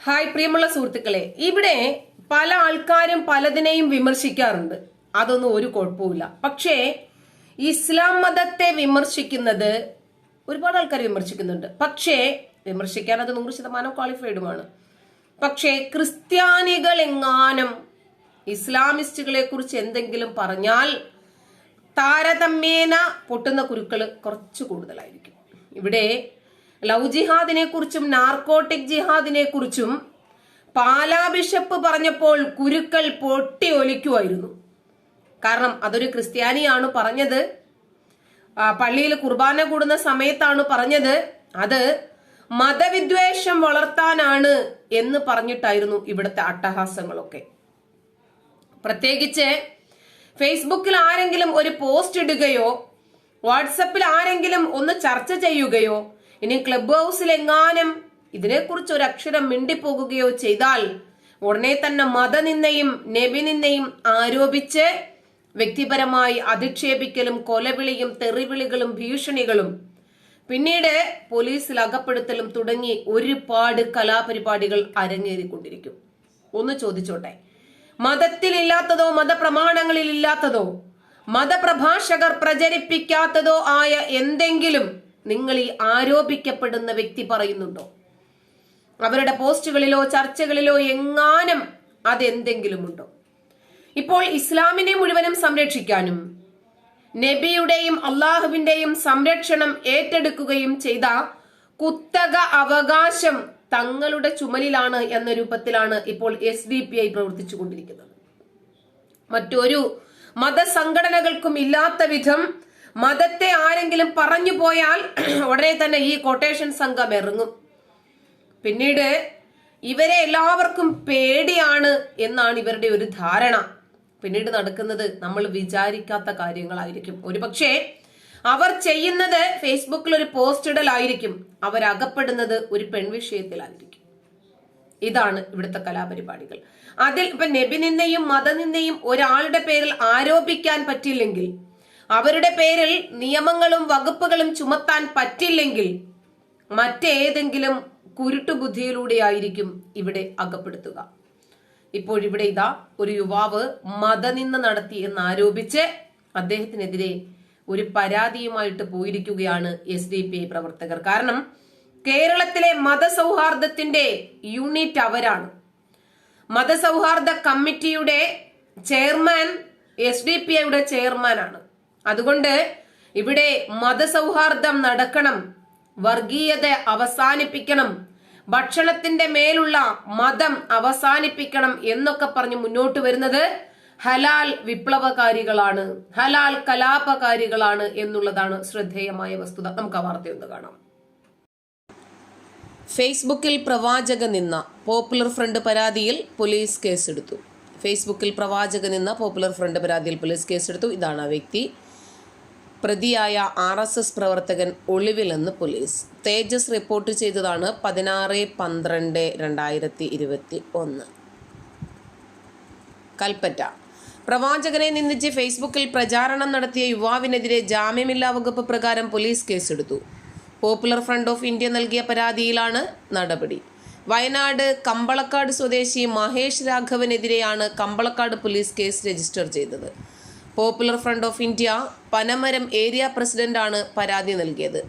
Hi പ്രിയമുള്ള സുഹൃത്തുക്കളെ, ഇവിടെ പല ആൾക്കാരും പലതിനെയും വിമർശിക്കാറുണ്ട്. അതൊന്നും ഒരു കുഴപ്പമില്ല. പക്ഷേ ഇസ്ലാം മതത്തെ വിമർശിക്കുന്നത് ഒരുപാട് ആൾക്കാർ വിമർശിക്കുന്നുണ്ട്. പക്ഷേ വിമർശിക്കാൻ അത് 100% ക്വാളിഫൈഡുമാണ്. പക്ഷേ ക്രിസ്ത്യാനികൾ എങ്ങാനും ഇസ്ലാമിസ്റ്റുകളെ കുറിച്ച് എന്തെങ്കിലും പറഞ്ഞാൽ താരതമ്യേന പൊട്ടുന്ന കുരുക്കൾ കുറച്ച് കൂടുതലായിരിക്കും. ഇവിടെ ലവ് ജിഹാദിനെ കുറിച്ചും നാർക്കോട്ടിക് ജിഹാദിനെ കുറിച്ചും പാലാ ബിഷപ്പ് പറഞ്ഞപ്പോൾ കുരുക്കൾ പൊട്ടി ഒലിക്കുമായിരുന്നു. കാരണം അതൊരു ക്രിസ്ത്യാനിയാണ് പറഞ്ഞത്, പള്ളിയിൽ കുർബാന കൂടുന്ന സമയത്താണ് പറഞ്ഞത്, അത് മതവിദ്വേഷം വളർത്താനാണ് എന്ന് പറഞ്ഞിട്ടായിരുന്നു ഇവിടുത്തെ അട്ടഹാസങ്ങളൊക്കെ. പ്രത്യേകിച്ച് ഫേസ്ബുക്കിൽ ആരെങ്കിലും ഒരു പോസ്റ്റ് ഇടുകയോ വാട്സപ്പിൽ ആരെങ്കിലും ഒന്ന് ചർച്ച ചെയ്യുകയോ ഇനി ക്ലബ് ഹൗസിൽ എങ്ങാനും ഇതിനെക്കുറിച്ച് ഒരു അക്ഷരം മിണ്ടിപ്പോകുകയോ ചെയ്താൽ ഉടനെ തന്നെ മതനിന്ദയും നബിനിന്ദയും ആരോപിച്ച് വ്യക്തിപരമായി അധിക്ഷേപിക്കലും കൊലവിളിയും തെറിവിളികളും ഭീഷണികളും പിന്നീട് പോലീസിൽ അകപ്പെടുത്തലും തുടങ്ങി ഒരുപാട് കലാപരിപാടികൾ അരങ്ങേറിക്കൊണ്ടിരിക്കും. ഒന്ന് ചോദിച്ചോട്ടെ, മതത്തിലില്ലാത്തതോ മതപ്രമാണങ്ങളിൽ ഇല്ലാത്തതോ മതപ്രഭാഷകർ പ്രചരിപ്പിക്കാത്തതോ ആയ എന്തെങ്കിലും നിങ്ങൾ ഈ ആരോപിക്കപ്പെടുന്ന വ്യക്തി പറയുന്നുണ്ടോ? അവരുടെ പോസ്റ്റുകളിലോ ചർച്ചകളിലോ എങ്ങാനും അതെന്തെങ്കിലും ഉണ്ടോ? ഇപ്പോൾ ഇസ്ലാമിനെ മുഴുവനും സംരക്ഷിക്കാനും നബിയുടെയും അള്ളാഹുവിന്റെയും സംരക്ഷണം ഏറ്റെടുക്കുകയും ചെയ്ത കുത്തക അവകാശം തങ്ങളുടെ ചുമലിലാണ് എന്ന രൂപത്തിലാണ് ഇപ്പോൾ SDPI പ്രവർത്തിച്ചു കൊണ്ടിരിക്കുന്നത്. മറ്റൊരു മതസംഘടനകൾക്കും ഇല്ലാത്ത വിധം മതത്തെ ആരെങ്കിലും പറഞ്ഞു പോയാൽ ഉടനെ തന്നെ ഈ കൊട്ടേഷൻ സംഘം ഇറങ്ങും. പിന്നീട് ഇവരെ എല്ലാവർക്കും പേടിയാണ് എന്നാണ് ഇവരുടെ ഒരു ധാരണ. പിന്നീട് നടക്കുന്നത് നമ്മൾ വിചാരിക്കാത്ത കാര്യങ്ങളായിരിക്കും. ഒരുപക്ഷെ അവർ ചെയ്യുന്നത് ഫേസ്ബുക്കിൽ ഒരു പോസ്റ്റ് ഇടലായിരിക്കും, അവരകപ്പെടുന്നത് ഒരു പെൺവിഷയത്തിലായിരിക്കും. ഇതാണ് ഇവിടുത്തെ കലാപരിപാടികൾ. അതിൽ ഇപ്പൊ നബിനിന്ദയും മതനിന്ദയും ഒരാളുടെ പേരിൽ ആരോപിക്കാൻ പറ്റില്ലെങ്കിൽ, അവരുടെ പേരിൽ നിയമങ്ങളും വകുപ്പുകളും ചുമത്താൻ പറ്റില്ലെങ്കിൽ മറ്റേതെങ്കിലും കുരുട്ടുബുദ്ധിയിലൂടെയായിരിക്കും ഇവിടെ അകപ്പെടുത്തുക. ഇപ്പോഴിവിടെ ഇതാ ഒരു യുവാവ് മതനിന്ദ നടത്തി എന്നാരോപിച്ച് അദ്ദേഹത്തിനെതിരെ ഒരു പരാതിയുമായിട്ട് പോയിരിക്കുകയാണ് SDPI പ്രവർത്തകർ. കാരണം കേരളത്തിലെ മതസൗഹാർദ്ദത്തിന്റെ യൂണിറ്റ് അവരാണ്. മതസൗഹാർദ്ദ കമ്മിറ്റിയുടെ ചെയർമാൻ SDPIയുടെ ചെയർമാനാണ്. അതുകൊണ്ട് ഇവിടെ മതസൗഹാർദ്ദം നടക്കണം, വർഗീയത അവസാനിപ്പിക്കണം, ഭക്ഷണത്തിന്റെ മേലുള്ള മതം അവസാനിപ്പിക്കണം എന്നൊക്കെ പറഞ്ഞ് മുന്നോട്ട് വരുന്നത് ഹലാൽ വിപ്ലവകാരികളാണ്, ഹലാൽ കലാപകാരികളാണ് എന്നുള്ളതാണ് ശ്രദ്ധേയമായ വസ്തുത. നമുക്ക് ആ വാർത്തയൊന്ന് കാണാം. ഫേസ്ബുക്കിൽ പ്രവാചക നിന്ന പോപ്പുലർ ഫ്രണ്ട് പരാതിയിൽ പോലീസ് കേസെടുത്തു. ഫേസ്ബുക്കിൽ പ്രവാചക നിന്ന പോപ്പുലർ ഫ്രണ്ട് പരാതിയിൽ പോലീസ് കേസെടുത്തു. ഇതാണ് ആ വ്യക്തി. പ്രതിയായ RSS പ്രവർത്തകൻ ഒളിവിലെന്ന് പോലീസ്. തേജസ് റിപ്പോർട്ട് ചെയ്തതാണ് 16/12/2021. കൽപ്പറ്റ. പ്രവാചകനെ നിന്ദിച്ച് ഫേസ്ബുക്കിൽ പ്രചാരണം നടത്തിയ യുവാവിനെതിരെ ജാമ്യമില്ലാ വകുപ്പ് പ്രകാരം പോലീസ് കേസെടുത്തു. പോപ്പുലർ ഫ്രണ്ട് ഓഫ് ഇന്ത്യ നൽകിയ പരാതിയിലാണ് നടപടി. വയനാട് കമ്പളക്കാട് സ്വദേശി മഹേഷ് രാഘവനെതിരെയാണ് കമ്പളക്കാട് പോലീസ് കേസ് രജിസ്റ്റർ ചെയ്തത്. Popular Front of India Panamaram area പ്രസിഡന്റാണ് പരാതി നൽകിയത്.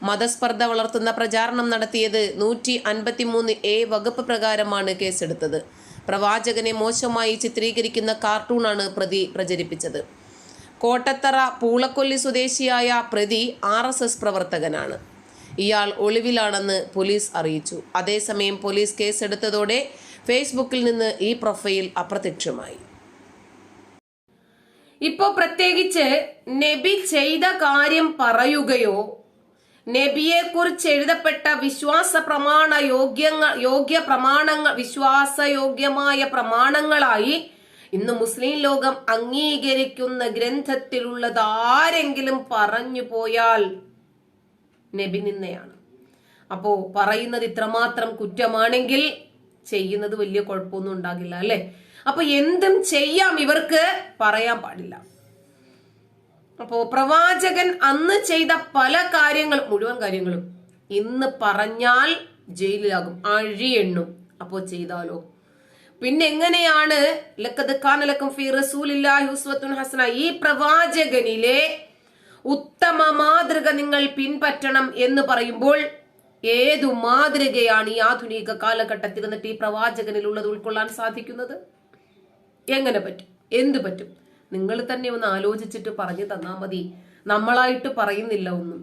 മതസ്പർദ്ധ വളർത്തുന്ന പ്രചാരണം നടത്തിയത് 153A വകുപ്പ് പ്രകാരമാണ് കേസെടുത്തത്. പ്രവാചകനെ മോശമായി ചിത്രീകരിക്കുന്ന കാർട്ടൂണാണ് പ്രതി പ്രചരിപ്പിച്ചത്. കോട്ടത്തറ പൂളക്കൊല്ലി സ്വദേശിയായ പ്രതി RSS പ്രവർത്തകനാണ്. ഇയാൾ ഒളിവിലാണെന്ന് പോലീസ് അറിയിച്ചു. അതേസമയം പോലീസ് കേസെടുത്തതോടെ ഫേസ്ബുക്കിൽ നിന്ന് ഈ പ്രൊഫൈൽ അപ്രത്യക്ഷമായി. ഇപ്പോ പ്രത്യേകിച്ച് നബി ചെയ്ത കാര്യം പറയുകയോ നബിയെ കുറിച്ച് എഴുതപ്പെട്ട വിശ്വാസയോഗ്യമായ പ്രമാണങ്ങളായി ഇന്ന് മുസ്ലിം ലോകം അംഗീകരിക്കുന്ന ഗ്രന്ഥത്തിലുള്ളത് ആരെങ്കിലും പറഞ്ഞു പോയാൽ നബി നിന്നയാണ്. അപ്പോ പറയുന്നത് ഇത്രമാത്രം കുറ്റമാണെങ്കിൽ ചെയ്യുന്നത് വലിയ കുഴപ്പമൊന്നും ഉണ്ടാകില്ല, അല്ലെ? അപ്പൊ എന്തും ചെയ്യാം, ഇവർക്ക് പറയാൻ പാടില്ല. അപ്പോ പ്രവാചകൻ അന്ന് ചെയ്ത പല കാര്യങ്ങളും, മുഴുവൻ കാര്യങ്ങളും ഇന്ന് പറഞ്ഞാൽ ജയിലിലാകും, അഴിയെണ്ണും. അപ്പോ ചെയ്താലോ? പിന്നെ എങ്ങനെയാണ് ലഖദ് കാന ലക്കും ഫീ റസൂലില്ലാഹി ഉസ്വത്തുൻ ഹസന, ഈ പ്രവാചകനിലെ ഉത്തമ മാതൃക നിങ്ങൾ പിൻപറ്റണം എന്ന് പറയുമ്പോൾ ഏതു മാതൃകയാണ് ഈ ആധുനിക കാലഘട്ടത്തിൽ എന്നിട്ട് ഈ പ്രവാചകനിലുള്ളത് ഉൾക്കൊള്ളാൻ സാധിക്കുന്നത്? എങ്ങനെ പറ്റും? എന്ത് പറ്റും? നിങ്ങൾ തന്നെ ഒന്ന് ആലോചിച്ചിട്ട് പറഞ്ഞു തന്നാ മതി. നമ്മളായിട്ട് പറയുന്നില്ല ഒന്നും.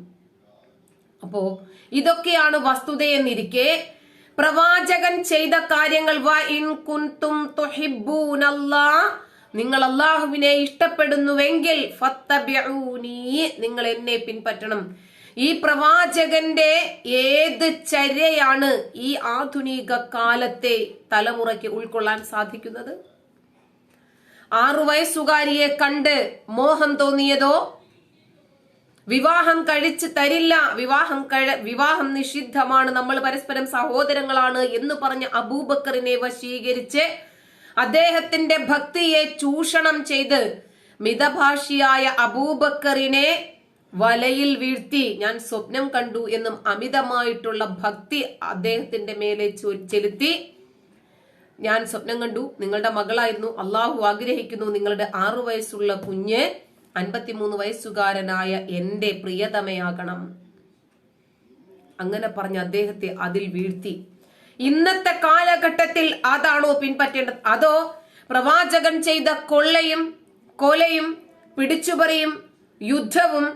അപ്പോ ഇതൊക്കെയാണ് വസ്തുതയെന്നിരിക്കെ പ്രവാചകൻ ചെയ്ത കാര്യങ്ങൾ, നിങ്ങൾ അള്ളാഹുവിനെ ഇഷ്ടപ്പെടുന്നുവെങ്കിൽ ഫത്തബിഊനി, നിങ്ങൾ എന്നെ പിൻപറ്റണം. ഈ പ്രവാചകന്റെ ഏത് ചര്യയാണ് ഈ ആധുനിക കാലത്തെ തലമുറയ്ക്ക് ഉൾക്കൊള്ളാൻ സാധിക്കുന്നത്? 6 വയസ്സുകാരിയെ കണ്ട് മോഹം തോന്നിയതോ? വിവാഹം കഴിച്ചു തരില്ല, വിവാഹം നിഷിദ്ധമാണ്, നമ്മൾ പരസ്പരം സഹോദരങ്ങളാണ് എന്ന് പറഞ്ഞ അബൂബക്കറിനെ വശീകരിച്ച് അദ്ദേഹത്തിന്റെ ഭക്തിയെ ചൂഷണം ചെയ്ത് മിതഭാഷിയായ അബൂബക്കറിനെ വലയിൽ വീഴ്ത്തി ഞാൻ സ്വപ്നം കണ്ടു എന്നും അമിതമായിട്ടുള്ള ഭക്തി അദ്ദേഹത്തിന്റെ മേലെ ചെലുത്തി, ഞാൻ സ്വപ്നം കണ്ടു, നിങ്ങളുടെ മകളായിരുന്നു, അള്ളാഹു ആഗ്രഹിക്കുന്നു നിങ്ങളുടെ 6 വയസ്സുള്ള കുഞ്ഞ് 53 വയസ്സുകാരനായ എന്റെ പ്രിയതമയാകണം, അങ്ങനെ പറഞ്ഞ് അദ്ദേഹത്തെ അതിൽ വീഴ്ത്തി. ഇന്നത്തെ കാലഘട്ടത്തിൽ അതാണോ പിൻപറ്റേണ്ടത്? അതോ പ്രവാചകൻ ചെയ്ത കൊലയും പിടിച്ചുപറിയും യുദ്ധവും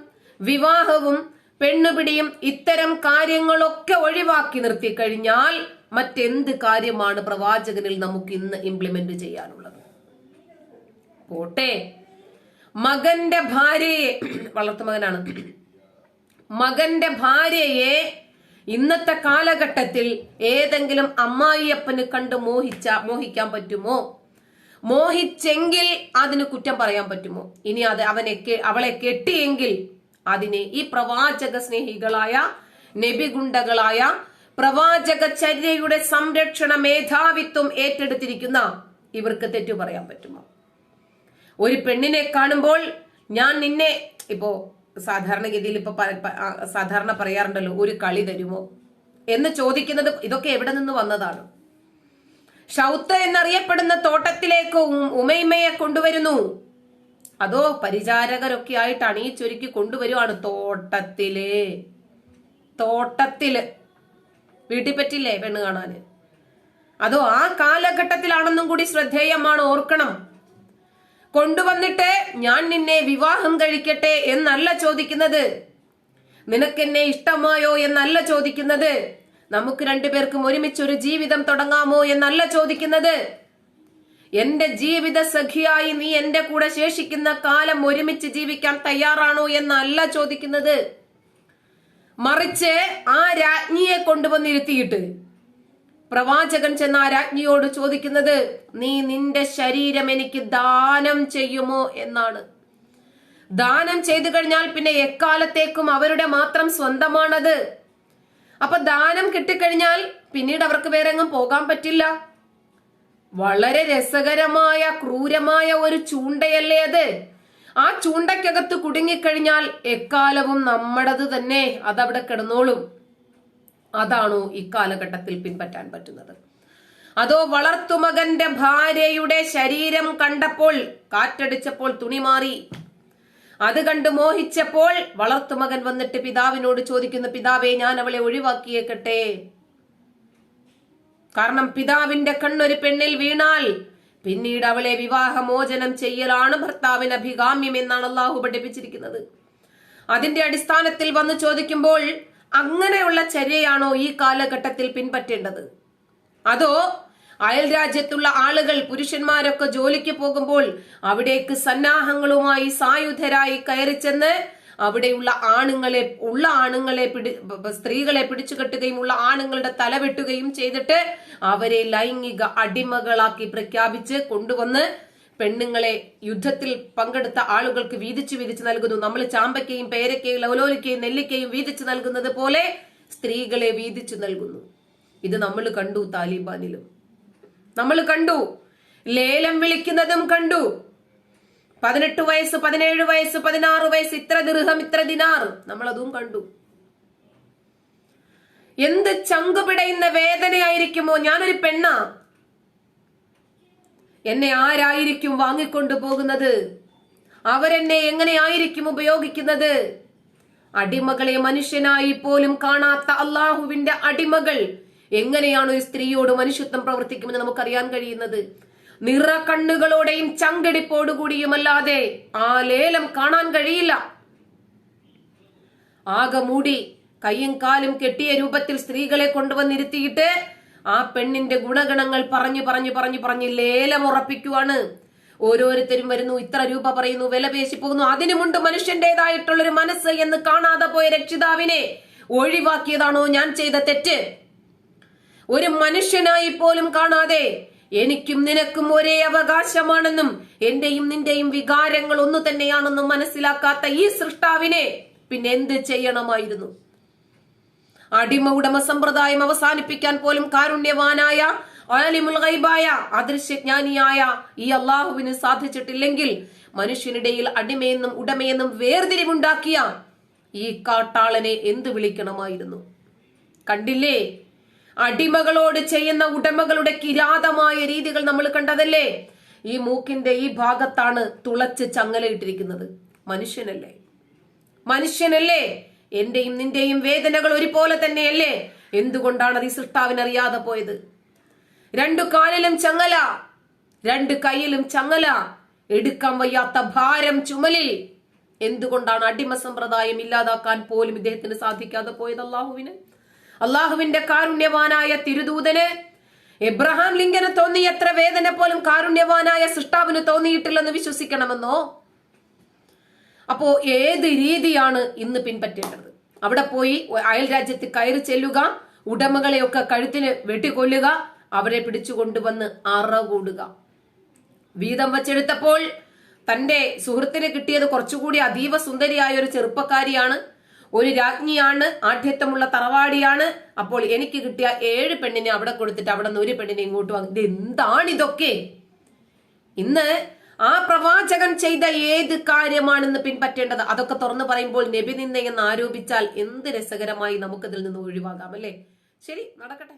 വിവാഹവും പെണ്ണുപിടിയും ഇത്തരം കാര്യങ്ങളൊക്കെ ഒഴിവാക്കി നിർത്തി കഴിഞ്ഞാൽ മറ്റെന്ത് കാര്യമാണ് പ്രവാചകനിൽ നമുക്ക് ഇന്ന് ഇംപ്ലിമെന്റ് ചെയ്യാനുള്ളത്? പോട്ടെ, മകന്റെ ഭാര്യയെ, വളർത്തുമകനാണ്, മകന്റെ ഭാര്യയെ ഇന്നത്തെ കാലഘട്ടത്തിൽ ഏതെങ്കിലും അമ്മായിയപ്പന് കണ്ട് മോഹിക്കാൻ പറ്റുമോ? മോഹിച്ചെങ്കിൽ അതിന് കുറ്റം പറയാൻ പറ്റുമോ? ഇനി അത് അവളെ കെട്ടിയെങ്കിൽ അതിനെ ഈ പ്രവാചക സ്നേഹികളായ നബിഗുണ്ടകളായ പ്രവാചക ചര്യയുടെ സംരക്ഷണ മേധാവിത്വം ഏറ്റെടുത്തിരിക്കുന്ന ഇവർക്ക് തെറ്റു പറയാൻ പറ്റുമോ? ഒരു പെണ്ണിനെ കാണുമ്പോൾ ഞാൻ നിന്നെ, ഇപ്പോ സാധാരണഗതിയിൽ സാധാരണ പറയാറുണ്ടല്ലോ, ഒരു കളി തരുമോ എന്ന് ചോദിക്കുന്നത് ഇതൊക്കെ എവിടെ നിന്ന് വന്നതാണ്? ഷൗത്ത് എന്നറിയപ്പെടുന്ന തോട്ടത്തിലേക്ക് ഉമൈമയെ കൊണ്ടുവരുന്നു. അതോ പരിചാരകരൊക്കെ ആയിട്ട് അണിയിച്ചൊരുക്കി കൊണ്ടുവരുവാണ് തോട്ടത്തില് വീട്ടിൽ പറ്റില്ലേ പെണ്ണ് കാണാന്? അതോ ആ കാലഘട്ടത്തിലാണെന്നും കൂടി ശ്രദ്ധേയമാണ്, ഓർക്കണം. കൊണ്ടുവന്നിട്ട് ഞാൻ നിന്നെ വിവാഹം കഴിക്കട്ടെ എന്നല്ല ചോദിക്കുന്നത്, നിനക്കെന്നെ ഇഷ്ടമായോ എന്നല്ല ചോദിക്കുന്നത്, നമുക്ക് രണ്ടുപേർക്കും ഒരുമിച്ചൊരു ജീവിതം തുടങ്ങാമോ എന്നല്ല ചോദിക്കുന്നത്, എന്റെ ജീവിത സഖിയായി നീ എന്റെ കൂടെ ശേഷിക്കുന്ന കാലം ഒരുമിച്ച് ജീവിക്കാൻ തയ്യാറാണോ എന്നല്ല ചോദിക്കുന്നത്. മറിച്ച് ആ രാജ്ഞിയെ കൊണ്ടുവന്നിരുത്തിയിട്ട് പ്രവാചകൻ ചെന്ന ആ രാജ്ഞിയോട് ചോദിക്കുന്നത്, നീ നിന്റെ ശരീരം എനിക്ക് ദാനം ചെയ്യുമോ എന്നാണ്. ദാനം ചെയ്തു കഴിഞ്ഞാൽ പിന്നെ എക്കാലത്തേക്കും അവരുടെ മാത്രം സ്വന്തമാണത്. അപ്പൊ ദാനം കിട്ടിക്കഴിഞ്ഞാൽ പിന്നീട് അവർക്ക് വേറെ എങ്ങും പോകാൻ പറ്റില്ല. വളരെ രസകരമായ ക്രൂരമായ ഒരു ചൂണ്ടയല്ലേ അത്? ആ ചൂണ്ടയ്ക്കകത്ത് കുടുങ്ങിക്കഴിഞ്ഞാൽ എക്കാലവും നമ്മുടേത് തന്നെ, അതവിടെ കിടന്നോളും. അതാണോ ഇക്കാലഘട്ടത്തിൽ പിൻപറ്റാൻ പറ്റുന്നത്? അതോ വളർത്തുമകന്റെ ഭാര്യയുടെ ശരീരം കണ്ടപ്പോൾ, കാറ്റടിച്ചപ്പോൾ തുണി മാറി, അത് കണ്ട് മോഹിച്ചപ്പോൾ വളർത്തുമകൻ വന്നിട്ട് പിതാവിനോട് ചോദിക്കുന്നു, പിതാവേ ഞാൻ അവളെ ഒഴിവാക്കിയേക്കട്ടെ, കാരണം പിതാവിന്റെ കണ്ണൊരു പെണ്ണിൽ വീണാൽ പിന്നീട് അവളെ വിവാഹമോചനം ചെയ്യലാണ് ഭർത്താവിന് അഭികാമ്യം എന്നാണ് അള്ളാഹു പഠിപ്പിച്ചിരിക്കുന്നത്. അതിന്റെ അടിസ്ഥാനത്തിൽ വന്ന് ചോദിക്കുമ്പോൾ അങ്ങനെയുള്ള ചര്യയാണോ ഈ കാലഘട്ടത്തിൽ പിൻപറ്റേണ്ടത്? അതോ അയൽ രാജ്യത്തുള്ള ആളുകൾ, പുരുഷന്മാരൊക്കെ ജോലിക്ക് പോകുമ്പോൾ അവിടേക്ക് സന്നാഹങ്ങളുമായി സായുധരായി കയറിച്ചെന്ന് അവിടെയുള്ള സ്ത്രീകളെ പിടിച്ചു കെട്ടുകയും ഉള്ള ആണുങ്ങളുടെ തല വെട്ടുകയും ചെയ്തിട്ട് അവരെ ലൈംഗിക അടിമകളാക്കി പ്രഖ്യാപിച്ച് കൊണ്ടുവന്ന് പെണ്ണുങ്ങളെ യുദ്ധത്തിൽ പങ്കെടുത്ത ആളുകൾക്ക് വീതിച്ചു നൽകുന്നു. നമ്മൾ ചാമ്പയ്ക്കയും പേരക്കയും ലൗലോലിക്കയും നെല്ലിക്കയും വീതിച്ചു നൽകുന്നത് പോലെ സ്ത്രീകളെ വീതിച്ചു നൽകുന്നു. ഇത് നമ്മൾ കണ്ടു, താലിബാനിലും നമ്മൾ കണ്ടു, ലേലം വിളിക്കുന്നതും കണ്ടു. 18 വയസ്സ്, 17 വയസ്സ്, 16 വയസ്സ്, ഇത്ര ദിർഹം, ഇത്ര ദിനാർ, നമ്മൾ അതും കണ്ടു. എന്ത് ചങ്കുപിടയുന്ന വേദനയായിരിക്കുമോ. ഞാനൊരു പെണ്ണാ, എന്നെ ആരായിരിക്കും വാങ്ങിക്കൊണ്ടു പോകുന്നത്? അവരെന്നെ എങ്ങനെയായിരിക്കും ഉപയോഗിക്കുന്നത്? അടിമകളെ മനുഷ്യനായി പോലും കാണാത്ത അള്ളാഹുവിന്റെ അടിമകൾ എങ്ങനെയാണ് ഒരു സ്ത്രീയോട് മനുഷ്യത്വം പ്രവർത്തിക്കുമെന്ന് നമുക്കറിയാൻ കഴിയുന്നത്? നിറ കണ്ണുകളോടെയും ചങ്കടിപ്പോടുകൂടിയുമല്ലാതെ ആ ലേലം കാണാൻ കഴിയില്ല. ആകെ മൂടി കയ്യും കാലും കെട്ടിയ രൂപത്തിൽ സ്ത്രീകളെ കൊണ്ടുവന്നിരുത്തിയിട്ട് ആ പെണ്ണിന്റെ ഗുണഗണങ്ങൾ പറഞ്ഞു ലേലം ഉറപ്പിക്കുവാണ്. ഓരോരുത്തരും വരുന്നു, ഇത്ര രൂപ പറയുന്നു, വില പേശി പോകുന്നു. അതിനുമുണ്ട് മനുഷ്യന്റേതായിട്ടുള്ളൊരു മനസ്സ് എന്ന് കാണാതെ പോയ രക്ഷിതാവിനെ ഒഴിവാക്കിയതാണോ ഞാൻ ചെയ്ത തെറ്റ്? ഒരു മനുഷ്യനായി പോലും കാണാതെ എനിക്കും നിനക്കും ഒരേ അവകാശമാണെന്നും എന്റെയും നിന്റെയും വികാരങ്ങൾ ഒന്നു തന്നെയാണെന്നും മനസ്സിലാക്കാത്ത ഈ സൃഷ്ടാവിനെ പിന്നെ എന്ത് ചെയ്യണമായിരുന്നു? അടിമ ഉടമ സമ്പ്രദായം അവസാനിപ്പിക്കാൻ പോലും കാരുണ്യവാനായ ആലിമുൽ ഗൈബായ അദൃശ്യജ്ഞാനിയായ ഈ അള്ളാഹുവിന് സാധിച്ചിട്ടില്ലെങ്കിൽ മനുഷ്യനിടയിൽ അടിമയെന്നും ഉടമയെന്നും വേർതിരിവുണ്ടാക്കിയ ഈ കാട്ടാളനെ എന്ത് വിളിക്കണമായിരുന്നു? കണ്ടില്ലേ, അടിമകളോട് ചെയ്യുന്ന ഉടമകളുടെ കിരാതമായ രീതികൾ നമ്മൾ കണ്ടതല്ലേ? ഈ മൂക്കിന്റെ ഈ ഭാഗത്താണ് തുളച്ച് ചങ്ങലയിട്ടിരിക്കുന്നത്. മനുഷ്യനല്ലേ? എന്റെയും നിന്റെയും വേദനകൾ ഒരുപോലെ തന്നെയല്ലേ? എന്തുകൊണ്ടാണ് അത് ഈ സൃഷ്ടാവിനറിയാതെ പോയത്? 2 കാലിലും ചങ്ങല, 2 കൈയിലും ചങ്ങല, എടുക്കാൻ വയ്യാത്ത ഭാരം ചുമലിൽ. എന്തുകൊണ്ടാണ് അടിമ സമ്പ്രദായം ഇല്ലാതാക്കാൻ പോലും ഇദ്ദേഹത്തിന് സാധിക്കാതെ പോയത്? അള്ളാഹുവിന്റെ കാരുണ്യവാനായ തിരുദൂതന് എബ്രഹാം ലിങ്കന് തോന്നിയത്ര വേദന പോലും കാരുണ്യവാനായ സൃഷ്ടാവിന് തോന്നിയിട്ടില്ലെന്ന് വിശ്വസിക്കണമെന്നോ? അപ്പോ ഏത് രീതിയാണ് ഇന്ന് പിൻപറ്റേണ്ടത്? അവിടെ പോയി അയൽ രാജ്യത്ത് കയറി ചെല്ലുക, ഉടമകളെയൊക്കെ കഴുത്തിന് വെട്ടിക്കൊല്ലുക, അവരെ പിടിച്ചുകൊണ്ടുവന്ന് അറകൂടുക. വീതം വച്ചെടുത്തപ്പോൾ തന്റെ സുഹൃത്തിന് കിട്ടിയത് കുറച്ചുകൂടി അതീവ സുന്ദരിയായ ഒരു ചെറുപ്പക്കാരിയാണ്, ഒരു രാജ്ഞിയാണ്, ആഢ്യത്വമുള്ള തറവാടിയാണ്. അപ്പോൾ എനിക്ക് കിട്ടിയ 7 പെണ്ണിനെ അവിടെ കൊടുത്തിട്ട് അവിടെ നിന്ന് 1 പെണ്ണിനെ ഇങ്ങോട്ട് വാങ്ങി. ഇത് എന്താണിതൊക്കെ? ഇന്ന് ആ പ്രവാചകൻ ചെയ്ത ഏത് കാര്യമാണെന്ന് പിൻപറ്റേണ്ടത്? അതൊക്കെ തുറന്നു പറയുമ്പോൾ നബി നിന്ദയെന്ന് ആരോപിച്ചാൽ എന്ത് രസകരമായി നമുക്കതിൽ നിന്ന് ഒഴിവാകാം, അല്ലേ? ശരി, നടക്കട്ടെ.